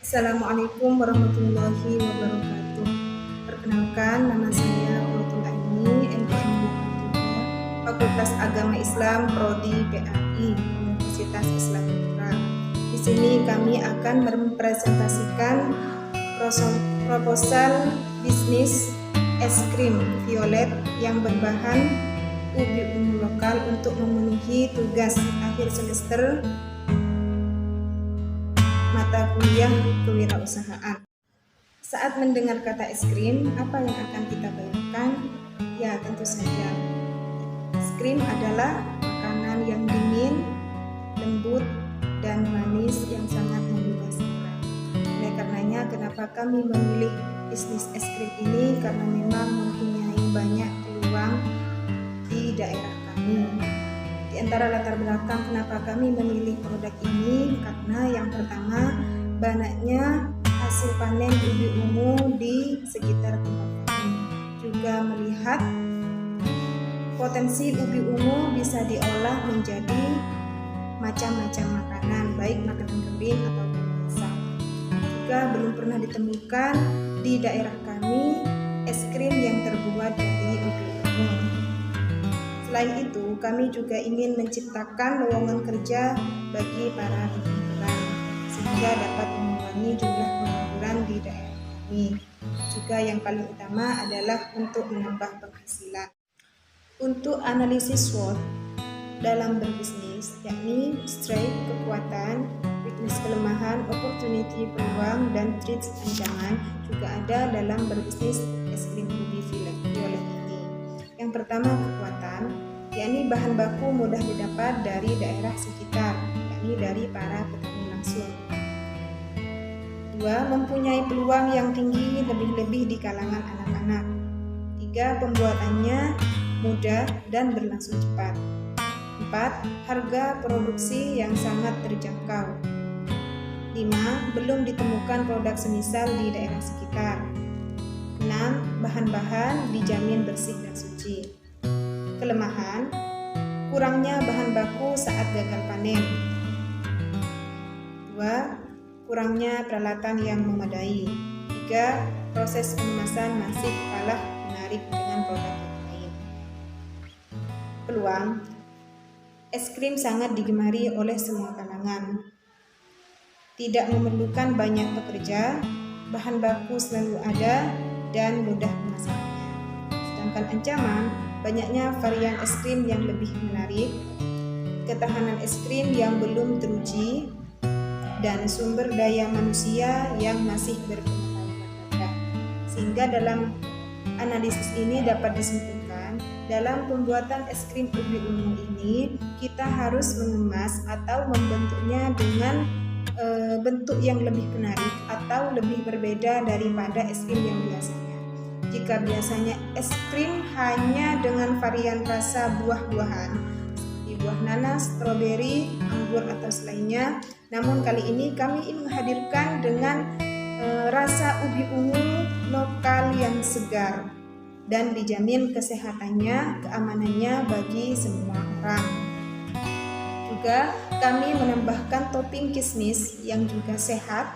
Assalamualaikum warahmatullahi wabarakatuh. Perkenalkan, nama saya Fatul Aini, MTM 53, Fakultas Agama Islam Prodi PAI, Universitas Islam Negara. Di sini kami akan mempresentasikan proposal bisnis es krim violet yang berbahan ubi ungu lokal untuk memenuhi tugas akhir semester mata kuliah kewirausahaan. Saat mendengar kata es krim, apa yang akan kita bayangkan? Ya, tentu saja. Es krim adalah makanan yang dingin, lembut, dan manis yang sangat menggugah selera. Oleh karenanya, kenapa kami memilih bisnis es krim ini? Karena memang mempunyai banyak peluang di daerah kami. Di antara latar belakang kenapa kami memilih produk ini, karena yang pertama banyaknya hasil panen ubi ungu di sekitar tempat kami. Juga melihat potensi ubi ungu bisa diolah menjadi macam-macam makanan, baik makanan kering atau basah. Juga belum pernah ditemukan di daerah kami es krim yang terbuat dari ubi ungu. Selain itu, kami juga ingin menciptakan lowongan kerja bagi para pengangguran sehingga dapat mengurangi jumlah pengangguran di daerah kami. Juga yang paling utama adalah untuk menambah penghasilan. Untuk analisis SWOT dalam berbisnis, yakni strength kekuatan, weakness kelemahan, opportunity peluang, dan threats ancaman, juga ada dalam berbisnis es krim ubi violet ini. Yang pertama kekuatan, yakni bahan baku mudah didapat dari daerah sekitar, yakni dari para petani langsung. Dua, mempunyai peluang yang tinggi lebih-lebih di kalangan anak-anak. Tiga, pembuatannya mudah dan berlangsung cepat. Empat, harga produksi yang sangat terjangkau. Lima, belum ditemukan produk semisal di daerah sekitar. 6. Bahan-bahan dijamin bersih dan suci. Kelemahan, kurangnya bahan baku saat gagal panen. 2. Kurangnya peralatan yang memadai. 3. Proses pengemasan masih kalah menarik dengan produk yang lain. Peluang, es krim sangat digemari oleh semua kalangan. Tidak memerlukan banyak pekerja, bahan baku selalu ada, dan mudah pemasarannya. Sedangkan ancaman, banyaknya varian es krim yang lebih menarik, ketahanan es krim yang belum teruji, dan sumber daya manusia yang masih berpengetahuan rendah. Sehingga dalam analisis ini dapat disimpulkan, dalam pembuatan es krim ubi ungu ini, kita harus mengemas atau membentuknya dengan bentuk yang lebih menarik atau lebih berbeda daripada es krim yang biasanya. Jika biasanya es krim hanya dengan varian rasa buah-buahan seperti buah nanas, stroberi, anggur atau selainnya, namun kali ini kami ingin menghadirkan dengan rasa ubi ungu lokal yang segar dan dijamin kesehatannya, keamanannya bagi semua orang. Juga kami menambahkan topping kismis yang juga sehat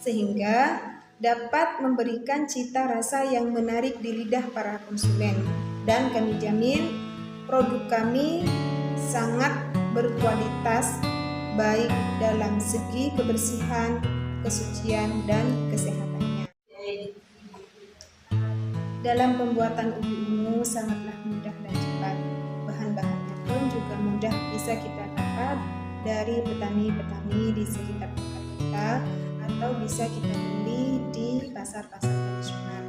sehingga dapat memberikan cita rasa yang menarik di lidah para konsumen, dan kami jamin produk kami sangat berkualitas baik dalam segi kebersihan, kesucian, dan kesehatannya. Dalam pembuatan ubi ungu sangatlah mudah dan cepat. Bahan-bahannya pun juga mudah bisa kita dapat dari petani-petani di sekitar tempat kita atau bisa kita beli di pasar-pasar tradisional.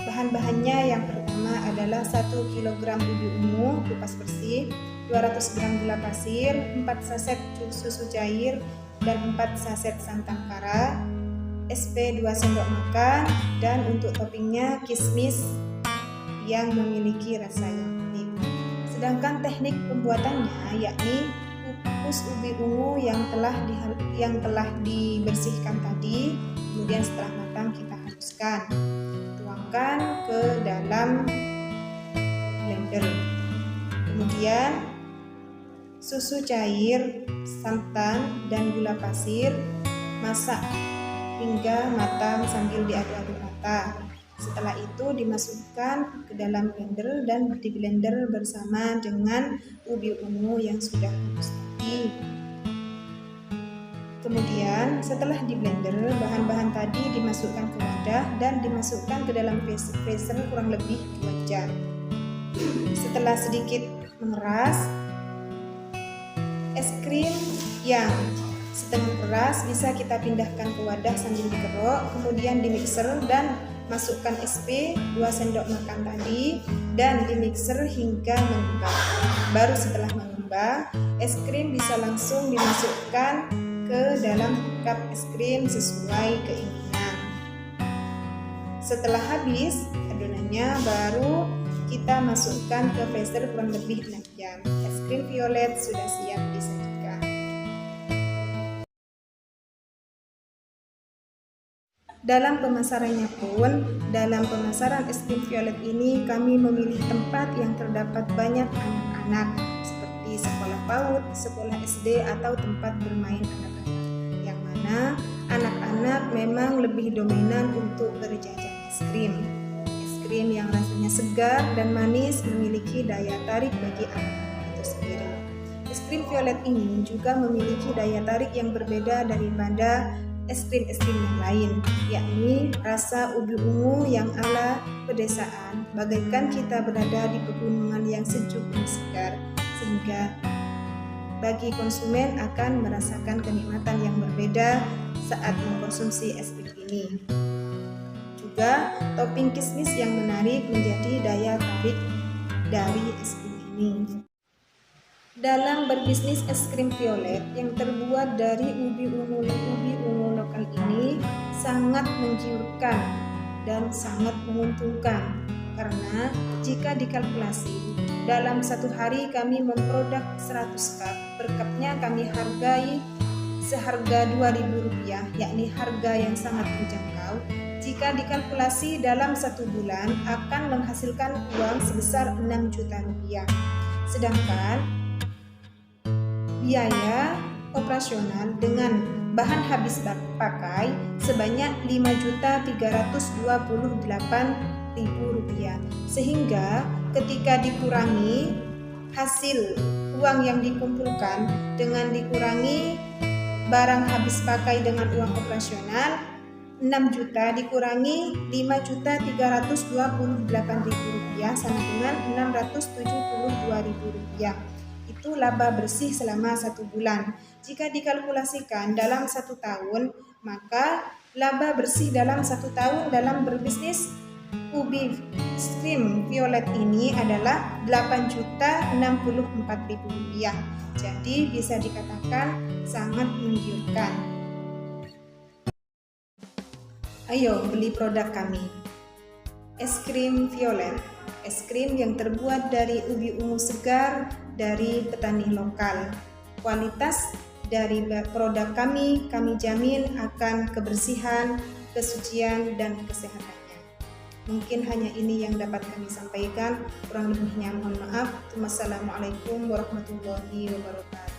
Bahan-bahannya yang pertama adalah 1 kg ubi ungu kupas bersih, 200 gram gula pasir, 4 saset susu cair, dan 4 saset santan kara, SP 2 sendok makan, dan untuk toppingnya kismis yang memiliki rasa yang unik. Sedangkan teknik pembuatannya yakni kukus ubi ungu yang telah dibersihkan tadi, kemudian setelah matang kita haluskan, tuangkan ke dalam blender. Kemudian susu cair, santan, dan gula pasir masak hingga matang sambil diaduk-aduk rata. Setelah itu dimasukkan ke dalam blender dan di blender bersama dengan ubi ungu yang sudah halus tadi. Kemudian setelah di blender, bahan-bahan tadi dimasukkan ke wadah dan dimasukkan ke dalam freezer kurang lebih 2 jam. Setelah sedikit mengeras, es krim yang setengah keras bisa kita pindahkan ke wadah sambil dikerok, kemudian dimixer dan masukkan SP 2 sendok makan tadi dan dimixer hingga mengembang. Baru setelah mengembang, es krim bisa langsung dimasukkan ke dalam cup es krim sesuai keinginan. Setelah habis adonannya, baru kita masukkan ke freezer kurang lebih 6 jam. Es krim violet sudah siap disajikan. Dalam pemasarannya pun, dalam pemasaran es krim violet ini kami memilih tempat yang terdapat banyak anak-anak seperti sekolah PAUD, sekolah SD atau tempat bermain anak-anak, yang mana anak-anak memang lebih dominan untuk berjajan es krim. Es krim yang rasanya segar dan manis memiliki daya tarik bagi anak-anak itu sendiri. Es krim violet ini juga memiliki daya tarik yang berbeda daripada es krim yang lain, yakni rasa ubi ungu yang ala pedesaan, bagaikan kita berada di pegunungan yang sejuk dan segar, sehingga bagi konsumen akan merasakan kenikmatan yang berbeda saat mengkonsumsi es krim ini. Juga topping kismis yang menarik menjadi daya tarik dari es krim ini. Dalam berbisnis es krim violet yang terbuat dari ubi ungu lokal ini sangat menggiurkan dan sangat menguntungkan, karena jika dikalkulasi dalam satu hari kami memproduk 100 cup, per cupnya kami hargai seharga Rp2.000, yakni harga yang sangat terjangkau. Jika dikalkulasi dalam 1 bulan akan menghasilkan uang sebesar Rp6 juta. Sedangkan biaya operasional dengan bahan habis pakai sebanyak Rp5.328.000, sehingga ketika dikurangi hasil uang yang dikumpulkan dengan dikurangi barang habis pakai dengan uang operasional, 6 juta dikurangi Rp5.328.000 sama dengan Rp672.000. Itu laba bersih selama 1 bulan. Jika dikalkulasikan dalam 1 tahun, maka laba bersih dalam 1 tahun dalam berbisnis ubi krim violet ini adalah Rp8.064.000. Jadi bisa dikatakan sangat menggiurkan. Ayo beli produk kami. Es krim violet, es krim yang terbuat dari ubi ungu segar dari petani lokal. Kualitas dari produk kami jamin akan kebersihan, kesucian, dan kesehatannya. Mungkin hanya ini yang dapat kami sampaikan. Kurang lebihnya mohon maaf. Wassalamualaikum warahmatullahi wabarakatuh.